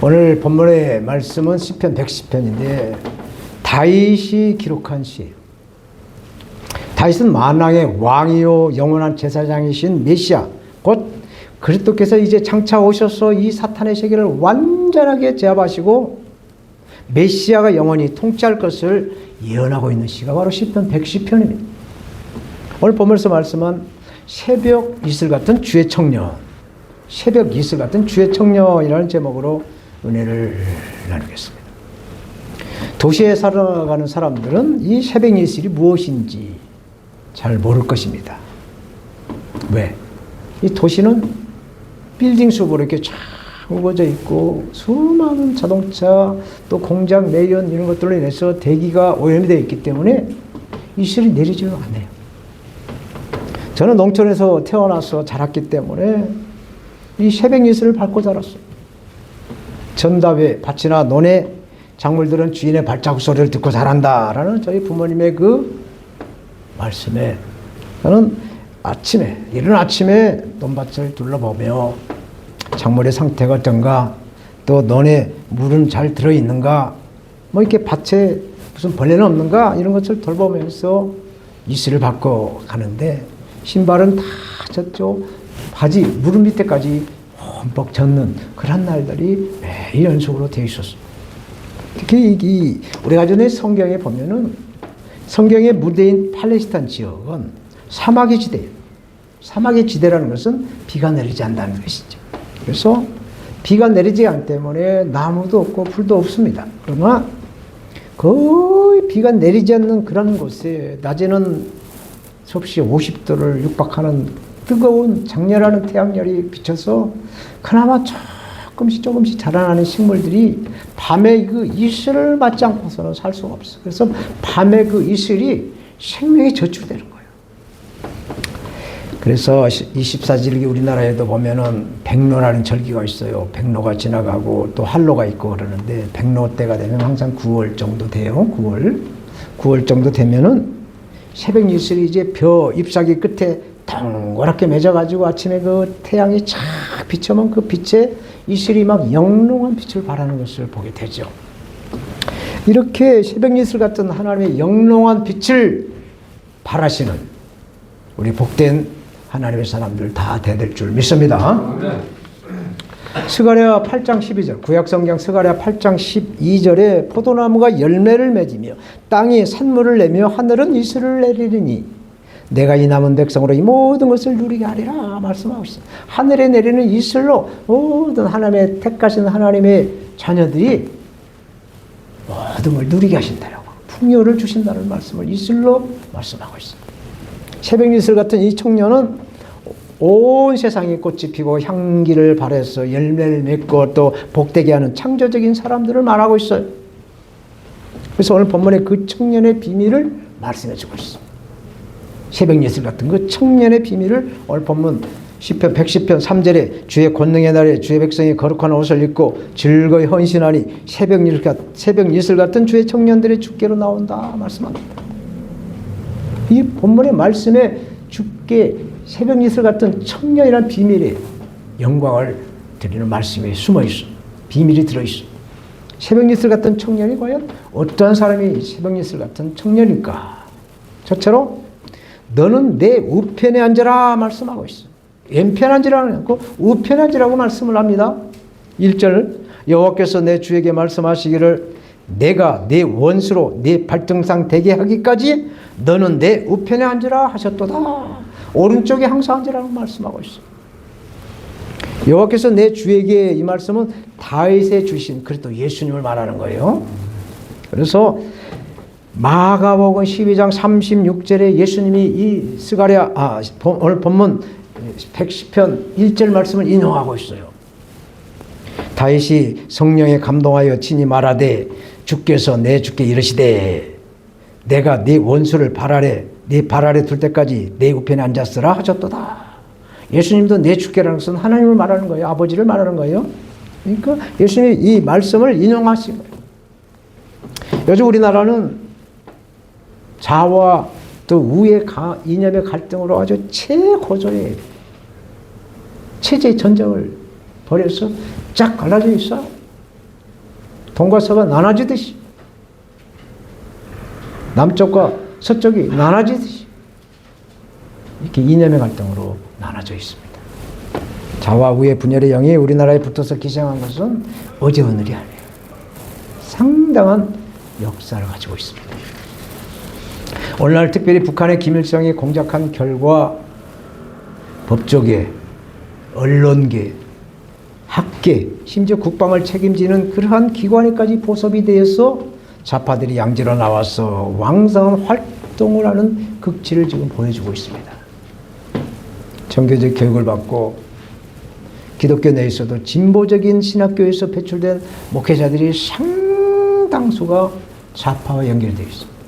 오늘 본문의 말씀은 시편 110편인데 다윗이 기록한 시예요. 다윗은 만왕의 왕이요 영원한 제사장이신 메시아 곧 그리스도께서 이제 장차 오셔서 이 사탄의 세계를 완전하게 제압하시고 메시아가 영원히 통치할 것을 예언하고 있는 시가 바로 시편 110편입니다. 오늘 본문에서 말씀은 새벽 이슬 같은 주의 청년, 새벽 이슬 같은 주의 청년이라는 제목으로 은혜를 나누겠습니다. 도시에 살아가는 사람들은 이 새벽 이슬이 무엇인지 잘 모를 것입니다. 왜? 이 도시는 빌딩 숲으로 이렇게 쫙 우거져 있고 수많은 자동차 또 공장 매연 이런 것들로 인해서 대기가 오염이 되어 있기 때문에 이슬이 내리지는 않아요. 저는 농촌에서 태어나서 자랐기 때문에 이 새벽 이슬을 밟고 자랐어요. 전답에 밭이나 논에 작물들은 주인의 발자국 소리를 듣고 자란다라는 저희 부모님의 그 말씀에 저는 이른 아침에 논밭을 둘러보며 작물의 상태가 어떤가, 또 논에 물은 잘 들어있는가, 뭐 이렇게 밭에 무슨 벌레는 없는가 이런 것을 돌보면서 이슬을 밟고 가는데 신발은 다 젖죠. 바지 무릎 밑에까지 흠뻑 젖는 그런 날들이 매일 연속으로 되어 있었어요. 특히 우리가 전에 성경에 보면은 성경의 무대인 팔레스타인 지역은 사막의 지대예요. 사막의 지대라는 것은 비가 내리지 않는다는 것이죠. 그래서 비가 내리지 않기 때문에 나무도 없고 풀도 없습니다. 그러나 거의 비가 내리지 않는 그런 곳에 낮에는 섭씨 50도를 육박하는 뜨거운 장렬하는 태양열이 비쳐서 그나마 조금씩 자라나는 식물들이 밤에 그 이슬을 맞지 않고서는 살 수가 없어. 그래서 밤에 그 이슬이 생명의 저축되는 거예요. 그래서 24절기 우리나라에도 보면은 백로라는 절기가 있어요. 백로가 지나가고 또 한로가 있고 그러는데 백로 때가 되면 항상 9월 정도 돼요. 9월 정도 되면은 새벽 이슬이 이제 벼 잎사귀 끝에 동그랗게 맺어가지고 아침에 그 태양이 쫙 비춰면 그 빛에 이슬이 막 영롱한 빛을 발하는 것을 보게 되죠. 이렇게 새벽 이슬 같은 하나님의 영롱한 빛을 발하시는 우리 복된 하나님의 사람들 다 되될 줄 믿습니다. 스가랴 8장 12절 구약성경 스가랴 8장 12절에 포도나무가 열매를 맺으며 땅이 산물을 내며 하늘은 이슬을 내리리니 내가 이 남은 백성으로 이 모든 것을 누리게 하리라 말씀하고 있어요. 하늘에 내리는 이슬로 모든 하나님의 택하신 하나님의 자녀들이 모든 걸 누리게 하신다라고 풍요를 주신다는 말씀을 이슬로 말씀하고 있어요. 새벽 이슬 같은 이 청년은 온 세상에 꽃이 피고 향기를 발해서 열매를 맺고 또 복되게 하는 창조적인 사람들을 말하고 있어요. 그래서 오늘 본문에 그 청년의 비밀을 말씀해 주고 있습니다. 새벽 이슬 같은 그 청년의 비밀을 오늘 본문 시편 110편 3절에 주의 권능의 날에 주의 백성이 거룩한 옷을 입고 즐거이 헌신하니 새벽 이슬 같은 주의 청년들의 주께로 나온다 말씀합니다. 이 본문의 말씀에 주께 새벽 이슬 같은 청년이라는 비밀에 영광을 드리는 말씀이 숨어 있어. 비밀이 들어 있어. 새벽 이슬 같은 청년이 과연 어떠한 사람이 새벽 이슬 같은 청년일까? 저처럼 너는 내 우편에 앉아라 말씀하고 있어. 왼편에 앉으라고 않고 우편에 앉으라고 말씀을 합니다. 1절 여호와께서 내 주에게 말씀하시기를 내가 내 원수로 내 발등상 되게 하기까지 너는 내 우편에 앉으라 하셨도다. 오른쪽에 항상 앉으라고 말씀하고 있어. 여호와께서 내 주에게 이 말씀은 다윗에 주신 그리스도 예수님을 말하는 거예요. 그래서 마가복음 12장 36절에 예수님이 이 스가랴 오늘 본문 110편 1절 말씀을 인용하고 있어요. 다윗이 성령에 감동하여 친히 말하되 주께서 내 주께 이르시되 내가 네 원수를 네 발 아래 둘 때까지 내 우편에 앉았으라 하셨도다. 예수님도 내 주께라는 것은 하나님을 말하는 거예요. 아버지를 말하는 거예요. 그러니까 예수님이 이 말씀을 인용하신 거예요. 요즘 우리나라는 좌와 또 우의 이념의 갈등으로 아주 최고조의 체제의 전쟁을 벌여서 쫙 갈라져 있어. 동과 서가 나눠지듯이, 남쪽과 서쪽이 나눠지듯이 이렇게 이념의 갈등으로 나눠져 있습니다. 좌와 우의 분열의 영이 우리나라에 붙어서 기생한 것은 어제 오늘이 아니에요. 상당한 역사를 가지고 있습니다. 오늘날 특별히 북한의 김일성이 공작한 결과 법조계, 언론계, 학계, 심지어 국방을 책임지는 그러한 기관에까지 포섭이 되어서 좌파들이 양지로 나와서 왕성한 활동을 하는 극치를 지금 보여주고 있습니다. 정교적 교육을 받고 기독교 내에서도 진보적인 신학교에서 배출된 목회자들이 상당수가 좌파와 연결되어 있습니다.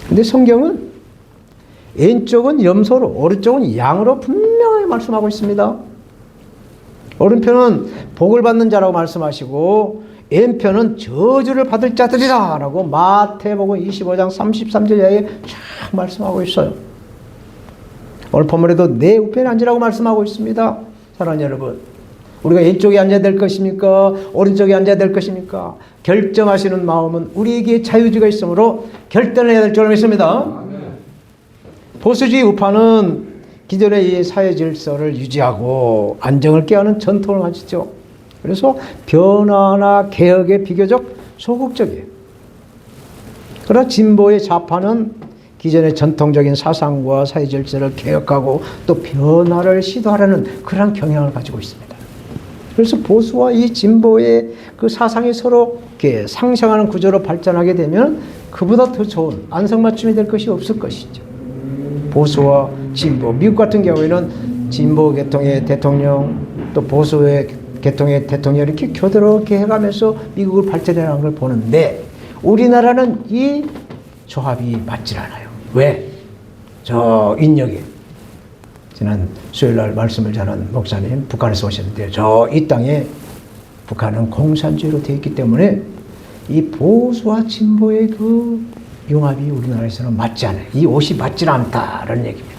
근데 성경은 왼쪽은 염소로 오른쪽은 양으로 분명하게 말씀하고 있습니다. 오른편은 복을 받는 자라고 말씀하시고 왼편은 저주를 받을 자들이다 라고 마태복음 25장 33절 이하에 쫙 말씀하고 있어요. 오늘 본문에도 내 우편에 앉으라고 말씀하고 있습니다. 사랑하는 여러분, 우리가 왼쪽에 앉아야 될 것입니까? 오른쪽에 앉아야 될 것입니까? 결정하시는 마음은 우리에게 자유주의가 있으므로 결단을 해야 될 줄 믿습니다. 보수주의 우파는 기존의 이 사회 질서를 유지하고 안정을 깨하는 전통을 가지죠. 그래서 변화나 개혁에 비교적 소극적이에요. 그러나 진보의 좌파는 기존의 전통적인 사상과 사회 질서를 개혁하고 또 변화를 시도하려는 그런 경향을 가지고 있습니다. 그래서 보수와 이 진보의 그 사상이 서로 이렇게 상생하는 구조로 발전하게 되면 그보다 더 좋은 안성맞춤이 될 것이 없을 것이죠. 보수와 진보, 미국 같은 경우에는 진보 계통의 대통령 또 보수의 계통의 대통령 이렇게 교대롭게 해가면서 미국을 발전해가는 걸 보는데 우리나라는 이 조합이 맞질 않아요. 왜? 저 인력이 지난 수요일날 말씀을 전한 목사님 북한에서 오셨는데 저 이 땅에 북한은 공산주의로 되어 있기 때문에 이 보수와 진보의 그 융합이 우리나라에서는 맞지 않아요. 이 옷이 맞지 않다라는 얘기입니다.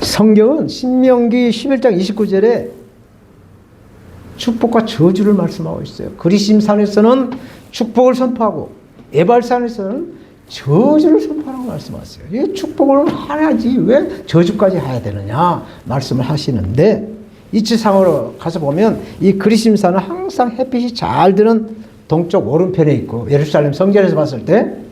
성경은 신명기 11장 29절에 축복과 저주를 말씀하고 있어요. 그리심산에서는 축복을 선포하고 에발산에서는 저주를 선포하라고 말씀하세요. 이 축복을 해야지 왜 저주까지 해야 되느냐 말씀을 하시는데 이치상으로 가서 보면 이 그리심산은 항상 햇빛이 잘 드는 동쪽 오른편에 있고 예루살렘 성전에서 봤을 때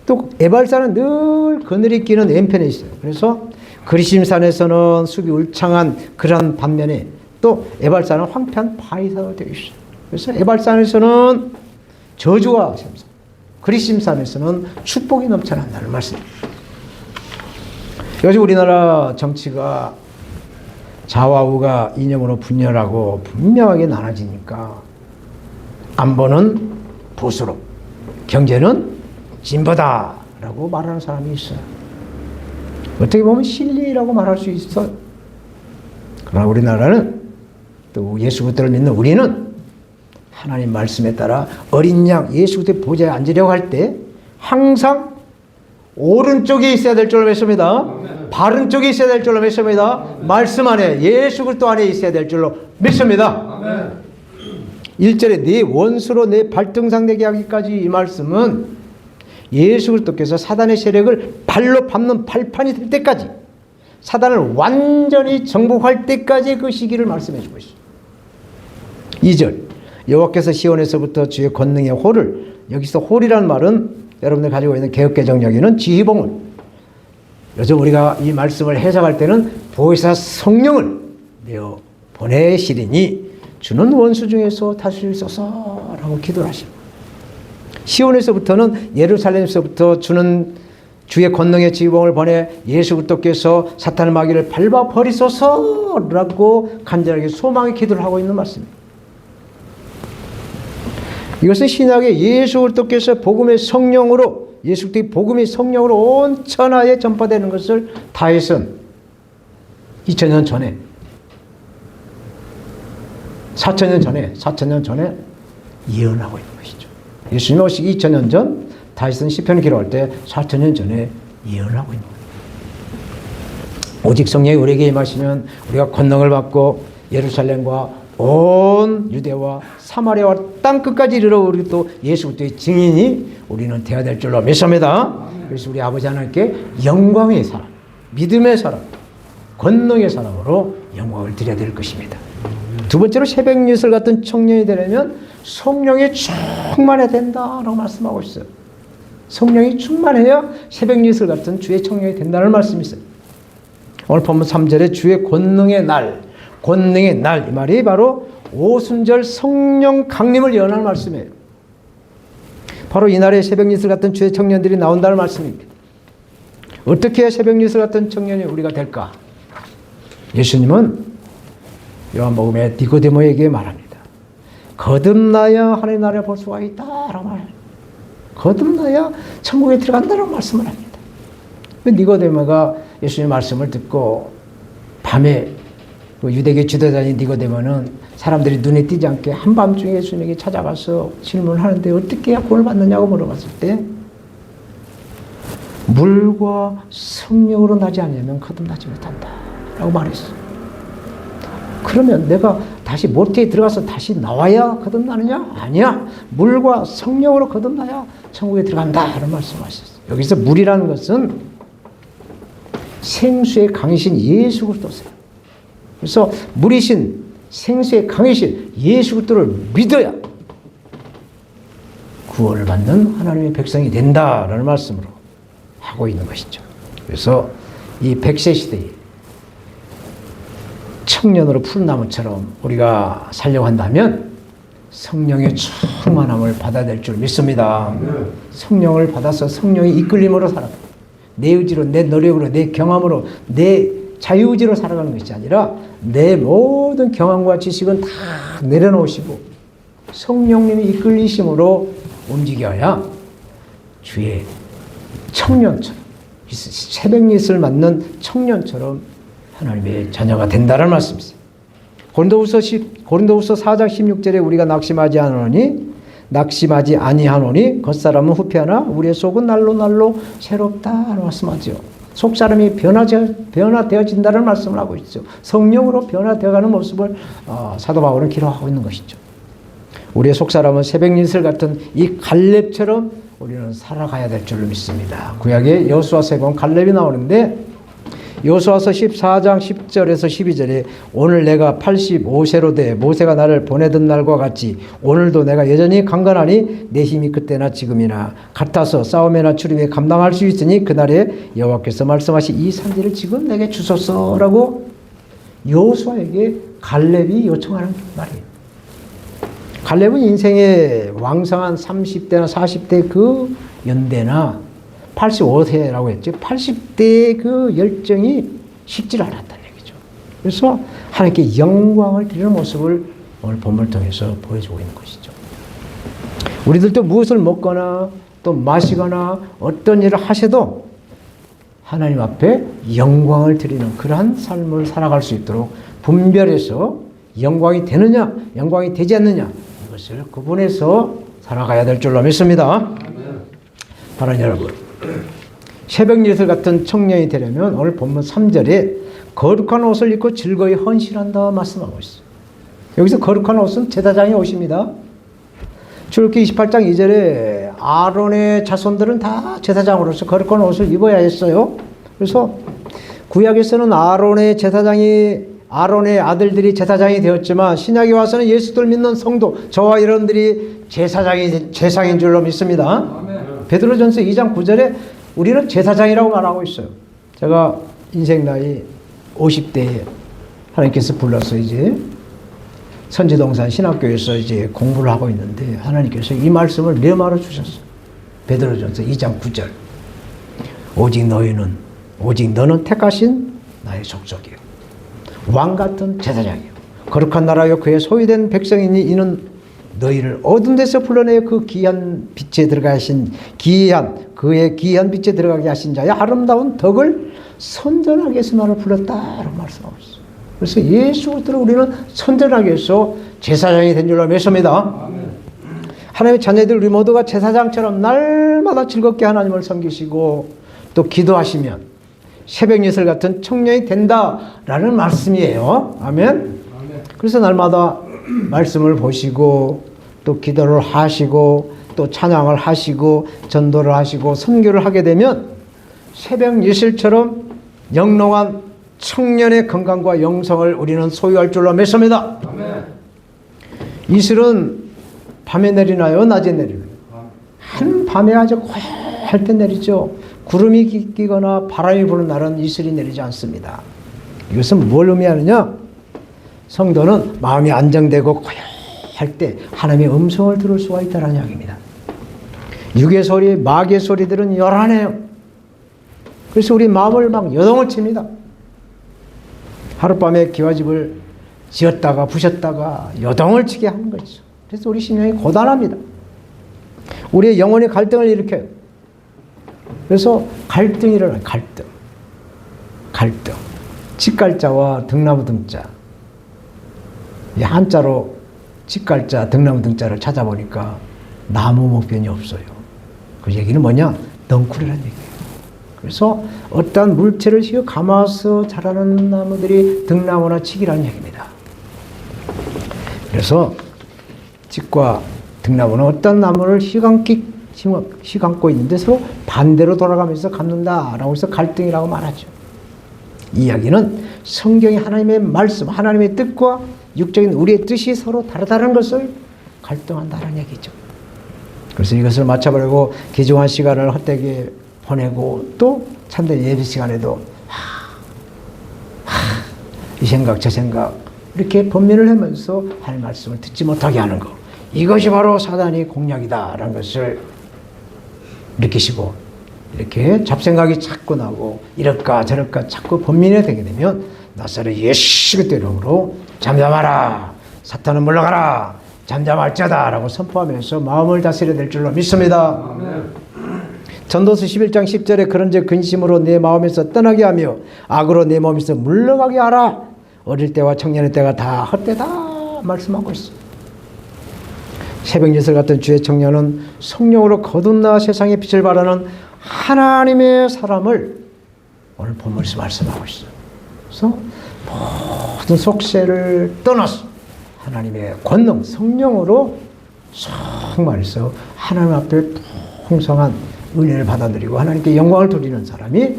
또 에발산은 늘 그늘이 끼는 왼편에 있어요. 그래서 그리심산에서는 숲이 울창한 그런 반면에 또 에발산은 황폐한 바위산으로 되어 있어요. 그래서 에발산에서는 저주와 샘성, 그리심산에서는 축복이 넘쳐난다는 말씀입니다. 요즘 우리나라 정치가 좌와 우가 이념으로 분열하고 분명하게 나눠지니까 안보는 보수로, 경제는 진보다라고 말하는 사람이 있어요. 어떻게 보면 진리라고 말할 수 있어요. 그러나 우리나라는 또 예수 그리스도를 믿는 우리는 하나님 말씀에 따라 어린 양 예수 그리스도의 보좌에 앉으려고 할 때 항상 오른쪽에 있어야 될 줄로 믿습니다. 바른 쪽에 있어야 될 줄로 믿습니다. 말씀 안에 예수 그리스도 안에 있어야 될 줄로 믿습니다. 1절에 네 원수로 내 발등상 되게 하기까지 이 말씀은 예수 그리스도께서 사단의 세력을 발로 밟는 발판이 될 때까지 사단을 완전히 정복할 때까지 그 시기를 말씀해 주고 있어요. 2절 여호와께서 시온에서부터 주의 권능의 홀을, 여기서 홀이라는 말은 여러분들 가지고 있는 개혁개정역에는 지휘봉을, 요즘 우리가 이 말씀을 해석할 때는 보혜사 성령을 내어 보내시리니 주는 원수 중에서 다스리소서라고 기도를 하십니다. 시온에서부터는 예루살렘에서부터 주는 주의 권능의 지휘봉을 보내 예수 그리스도께서 사탄의 마귀를 밟아 버리소서라고 간절하게 소망의 기도를 하고 있는 말씀입니다. 이것은 신약의 예수 그리스도께서 복음의 성령으로, 예수 그리스도의 복음의 성령으로 온 천하에 전파되는 것을 다윗은 2000년 전에 4천년 전에 예언하고 있는 것이죠. 예수님 오시기 2000년 전 다윗은 시편을 기록할 때 4천년 전에 예언하고 있는 거예요. 오직 성령이 우리에게 임하시면 우리가 권능을 받고 예루살렘과 온 유대와 사마리아와 땅끝까지 이르러 우리 또 예수 그리스도의 증인이 우리는 되어야 될 줄로 믿습니다. 그래서 우리 아버지 하나님께 영광의 사람, 믿음의 사람, 권능의 사람으로 영광을 드려야 될 것입니다. 두 번째로 새벽 예술 같은 청년이 되려면 성령이 충만해야 된다라고 말씀하고 있어요. 성령이 충만해야 새벽 예술 같은 주의 청년이 된다는 말씀이 있어요. 오늘 본문 3절에 주의 권능의 날, 권능의 날, 이 말이 바로 오순절 성령 강림을 예언하는 말씀이에요. 바로 이날에 새벽 예술 같은 주의 청년들이 나온다는 말씀입니다. 어떻게 해야 새벽 예술 같은 청년이 우리가 될까? 예수님은 요한복음에 니고데모에게 말합니다. 거듭나야 하나님 나라에 볼 수가 있다라고 말해요. 거듭나야 천국에 들어간다라고 말씀을 합니다. 니고데모가 예수님의 말씀을 듣고 밤에 유대교 지도자인 니고데모는 사람들이 눈에 띄지 않게 한밤중에 예수님에게 찾아가서 질문을 하는데 어떻게 해야 구원을 받느냐고 물어봤을 때 물과 성령으로 나지 않으면 거듭나지 못한다 라고 말했어요. 그러면 내가 다시 모태에 들어가서 다시 나와야 거듭나느냐? 아니야. 물과 성령으로 거듭나야 천국에 들어간다 라는 말씀하셨어요. 여기서 물이라는 것은 생수의 강이신 예수 그리스도세요. 그래서 물이신 생수의 강이신 예수 그리스도를 믿어야 구원을 받는 하나님의 백성이 된다라는 말씀으로 하고 있는 것이죠. 그래서 이 100세 시대에 청년으로 푸른 나무처럼 우리가 살려고 한다면 성령의 충만함을 받아야 될 줄 믿습니다. 성령을 받아서 성령의 이끌림으로 살아가. 내 의지로, 내 노력으로, 내 경험으로, 내 자유의지로 살아가는 것이 아니라 내 모든 경험과 지식은 다 내려놓으시고 성령님이 이끌리심으로 움직여야 주의 청년처럼, 새벽 예술 맞는 청년처럼 하나님의 자녀가 된다는 말씀이세요. 고린도후서 4장 16절에 우리가 낙심하지 아니하노니 겉사람은 후패하나 우리의 속은 날로 날로 새롭다라고 말씀하죠. 속사람이 변화되어진다는 말씀을 하고 있죠. 성령으로 변화되어가는 모습을 사도 바울은 기록하고 있는 것이죠. 우리의 속사람은 새벽 예술 같은 이 갈렙처럼 우리는 살아가야 될 줄로 믿습니다. 구약의 여호수아서에 보면 갈렙이 나오는데 여호수아서 14장 10절에서 12절에 오늘 내가 85세로 돼 모세가 나를 보내던 날과 같이 오늘도 내가 여전히 강건하니 내 힘이 그때나 지금이나 같아서 싸움이나 추림에 감당할 수 있으니 그날에 여호와께서 말씀하신 이 산지를 지금 내게 주소서라고 여호수아에게 갈렙이 요청하는 말이에요. 갈렙은 인생의 왕성한 30대나 40대 그 연대나 85세라고 했죠. 80대의 그 열정이 식지 않았다는 얘기죠. 그래서 하나님께 영광을 드리는 모습을 오늘 본문을 통해서 보여주고 있는 것이죠. 우리들도 무엇을 먹거나 또 마시거나 어떤 일을 하셔도 하나님 앞에 영광을 드리는 그러한 삶을 살아갈 수 있도록 분별해서 영광이 되느냐, 영광이 되지 않느냐 이것을 구분해서 살아가야 될 줄로 믿습니다. 사랑하는 여러분, 새벽 예술 같은 청년이 되려면 오늘 본문 3절에 거룩한 옷을 입고 즐거이 헌신한다 말씀하고 있어요. 여기서 거룩한 옷은 제사장의 옷입니다. 출애굽기 28장 2절에 아론의 자손들은 다 제사장으로서 거룩한 옷을 입어야 했어요. 그래서 구약에서는 아론의 아들들이 제사장이 되었지만 신약에 와서는 예수를 믿는 성도 저와 여러분들이 제사장인 줄로 믿습니다. 아멘. 베드로전서 2장 9절에 우리는 제사장이라고 말하고 있어요. 제가 인생 나이 50대에 하나님께서 불러서 이제 선지동산 신학교에서 이제 공부를 하고 있는데 하나님께서 이 말씀을 메모하러 주셨어요. 베드로전서 2장 9절. 오직 너는 택하신 나의 족속이요. 왕 같은 제사장이요. 거룩한 나라요 그의 소유된 백성이니 이는 너희를 어두운 데서 불러내어 그 귀한 빛에 들어가신 그의 귀한 빛에 들어가게 하신 자의 아름다운 덕을 선전하기 위해서 나를 불렀다라고 말씀하고 있어요. 그래서 예수 그리스도를 우리는 선전하기 위해서 제사장이 된 줄로 믿습니다. 하나님의 자녀들 우리 모두가 제사장처럼 날마다 즐겁게 하나님을 섬기시고 또 기도하시면 새벽 예술 같은 청년이 된다라는 말씀이에요. 아멘. 그래서 날마다 말씀을 보시고 또 기도를 하시고 또 찬양을 하시고 전도를 하시고 선교를 하게 되면 새벽 예술처럼 영롱한 청년의 건강과 영성을 우리는 소유할 줄로 믿습니다. 이슬은 밤에 내리나요? 낮에 내리나요? 한 밤에 아주 고요할 때 내리죠. 구름이 끼거나 바람이 부는 날은 이슬이 내리지 않습니다. 이것은 뭘 의미하느냐? 성도는 마음이 안정되고 고요할 때 하나님의 음성을 들을 수가 있다는 이야기입니다. 육의 소리, 마귀의 소리들은 요란해요. 그래서 우리 마음을 막 여동을 칩니다. 하룻밤에 기와집을 지었다가 부셨다가 여동을 치게 하는 거죠. 그래서 우리 심령이 고단합니다. 우리의 영혼의 갈등을 일으켜요. 그래서 갈등이 일어나요. 갈등. 직갈자와 등나무 등자. 이 한자로 직갈자, 등나무 등자를 찾아보니까 나무 목변이 없어요. 그 얘기는 뭐냐? 넝쿨이라는 얘기예요. 그래서 어떠한 물체를 휘어 감아서 자라는 나무들이 등나무나 칡이라는 얘기입니다. 그래서 칡과 등나무는 어떤 나무를 휘감고 있는데 서로 반대로 돌아가면서 감는다라고 해서 갈등이라고 말하죠. 이 이야기는 성경의 하나님의 말씀, 하나님의 뜻과 육적인 우리의 뜻이 서로 다르다는 것을 갈등한다는 얘기죠. 그래서 이것을 맞춰보려고 귀중한 시간을 헛되게 보내고 또 참된 예배 시간에도 이 생각 저 생각 이렇게 번민을 하면서 할 말씀을 듣지 못하게 하는 것, 이것이 바로 사단의 공략이다라는 것을 느끼시고 이렇게 잡생각이 자꾸 나고 이럴까 저럴까 자꾸 번민이 되게 되면 나사렛 예수 그리스도 이름으로 잠잠하라, 사탄은 물러가라, 잠잠할지어다 라고 선포하면서 마음을 다스려야 될 줄로 믿습니다. 아멘. 전도서 11장 10절에 그런즉 근심으로 내 마음에서 떠나게 하며 악으로 내 마음에서 물러가게 하라. 어릴 때와 청년의 때가 다 헛되다 말씀하고 있어요. 새벽 예술 같은 주의 청년은 성령으로 거듭나 세상의 빛을 발하는 하나님의 사람을 오늘 본문에서 말씀하고 있어요. 그래서 모든 속세를 떠나서 하나님의 권능, 성령으로 정말서 하나님 앞에 풍성한 은혜를 받아들이고 하나님께 영광을 돌리는 사람이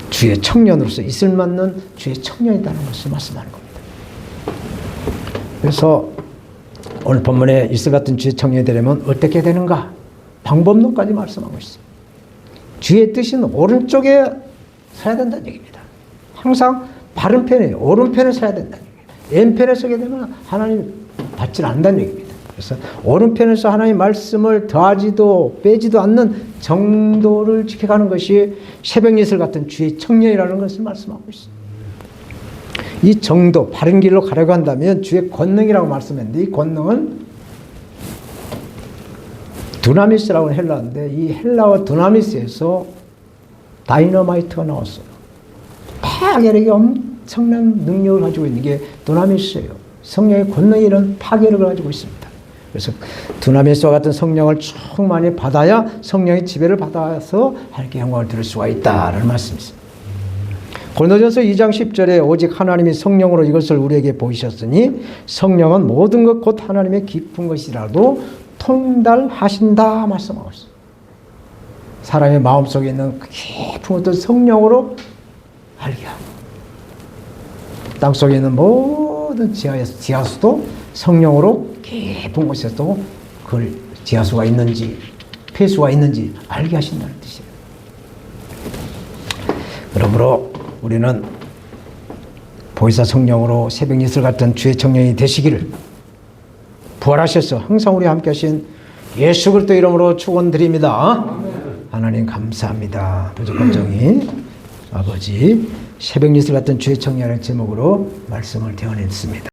주의 청년으로서 있을 만한 주의 청년이라는 것을 말씀하는 겁니다. 그래서 오늘 본문에 이슬 같은 주의 청년이 되려면 어떻게 되는가? 방법론까지 말씀하고 있어요. 주의 뜻은 오른쪽에 서야 된다는 얘기입니다. 항상 바른 편에, 오른편에 서야 된다는 얘기예요. 왼편에 서게 되면 하나님 받지 않는다는 얘기입니다. 그래서 오른편에서 하나님의 말씀을 더하지도 빼지도 않는 정도를 지켜가는 것이 새벽 예술 같은 주의 청년이라는 것을 말씀하고 있습니다. 이 정도, 바른 길로 가려고 한다면 주의 권능이라고 말씀했는데 이 권능은 두나미스라고 하는 헬라어인데 이 헬라어 두나미스에서 다이너마이트가 나왔어요. 파괴력이 엄청난 능력을 가지고 있는 게 두나미스예요. 성령의 권능이 이런 파괴력을 가지고 있습니다. 그래서 두나미스와 같은 성령을 충만히 받아야 성령의 지배를 받아서 하나님께 영광을 드릴 수가 있다라는 말씀이습니다. 고린도전서 2장 10절에 오직 하나님이 성령으로 이것을 우리에게 보이셨으니 성령은 모든 것 곧 하나님의 깊은 것이라도 통달하신다 말씀하고 있어요. 사람의 마음속에 있는 깊은 것들 성령으로 알게 하고 땅속에 있는 모든 지하수도 성령으로 깊은 곳에서도 그 지하수가 있는지 폐수가 있는지 알게 하신다는 뜻이에요. 그러므로 우리는 보혜사 성령으로 새벽 예술 같은 주의 청년이 되시기를 부활하셔서 항상 우리와 함께 하신 예수 그리스도 이름으로 축원드립니다. 하나님 감사합니다. 부족한 정의 아버지 새벽 예술 같은 주의 청년의 제목으로 말씀을 대언했습니다.